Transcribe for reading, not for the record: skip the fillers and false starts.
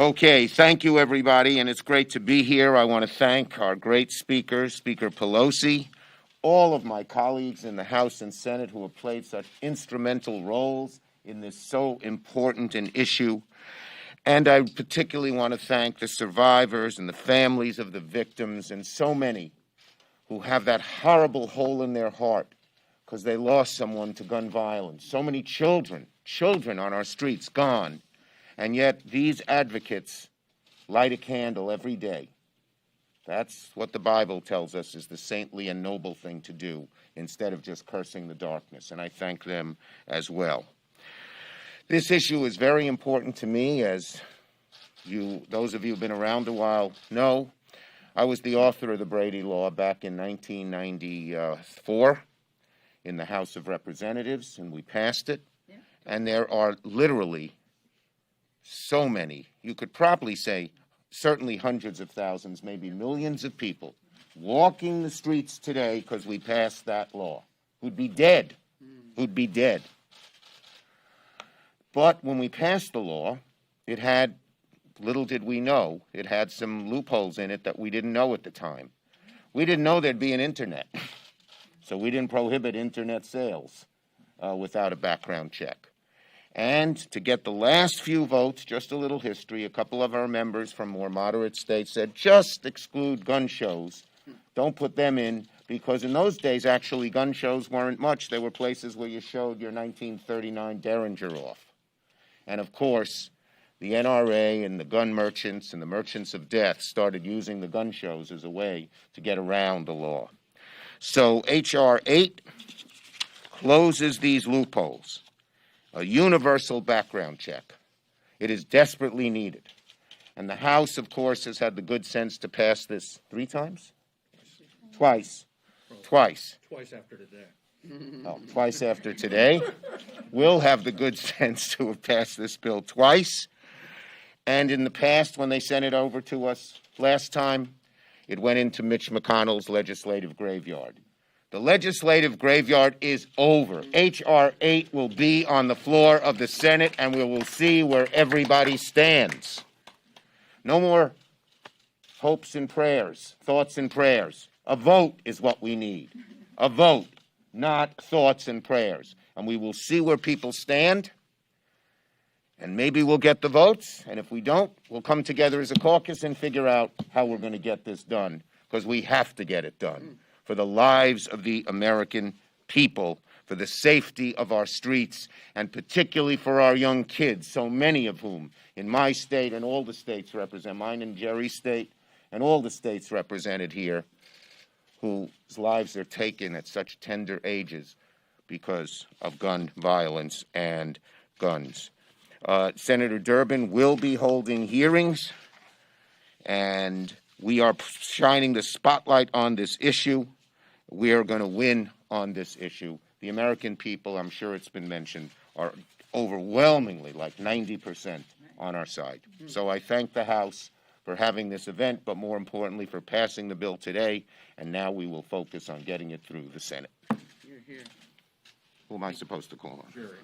Okay, thank you, everybody, and it's great to be here. I want to thank our great speakers, Speaker Pelosi, all of my colleagues in the House and Senate who have played such instrumental roles in this so important an issue. And I particularly want to thank the survivors and the families of the victims and so many who have that horrible hole in their heart because they lost someone to gun violence. So many children on our streets gone. And yet these advocates light a candle every day. That's what the Bible tells us is the saintly and noble thing to do instead of just cursing the darkness. And I thank them as well. This issue is very important to me, as those of you who've been around a while know. I was the author of the Brady Law back in 1994 in the House of Representatives, and we passed it. Yeah. And there are literally so many, you could probably say certainly hundreds of thousands, maybe millions of people walking the streets today because we passed that law, who'd be dead. But when we passed the law, it had, little did we know, it had some loopholes in it that we didn't know at the time. We didn't know there'd be an internet, so we didn't prohibit internet sales without a background check. And to get the last few votes, just a little history, a couple of our members from more moderate states said, just exclude gun shows. Don't put them in, because in those days, actually, gun shows weren't much. There were places where you showed your 1939 Derringer off. And of course, the NRA and the gun merchants and the merchants of death started using the gun shows as a way to get around the law. So H.R. 8 closes these loopholes. A universal background check. It is desperately needed. And the House, of course, has had the good sense to pass this 3 times? Twice. Twice after today. Oh, twice after today. We'll have the good sense to have passed this bill twice. And in the past, when they sent it over to us last time, it went into Mitch McConnell's legislative graveyard. The legislative graveyard is over. H.R. 8 will be on the floor of the Senate, and we will see where everybody stands. No more hopes and prayers, thoughts and prayers. A vote is what we need. A vote, not thoughts and prayers. And we will see where people stand, and maybe we'll get the votes. And if we don't, we'll come together as a caucus and figure out how we're going to get this done, because we have to get it done. For the lives of the American people, for the safety of our streets, and particularly for our young kids, so many of whom in my state and all the states represent, mine and Jerry's state, and all the states represented here, whose lives are taken at such tender ages because of gun violence and guns. Senator Durbin will be holding hearings, and we are shining the spotlight on this issue. We are going to win on this issue. The American people, I'm sure it's been mentioned, are overwhelmingly, like 90%, on our side. So I thank the House for having this event, but more importantly for passing the bill today, and now we will focus on getting it through the Senate. Who am I supposed to call on? Jerry.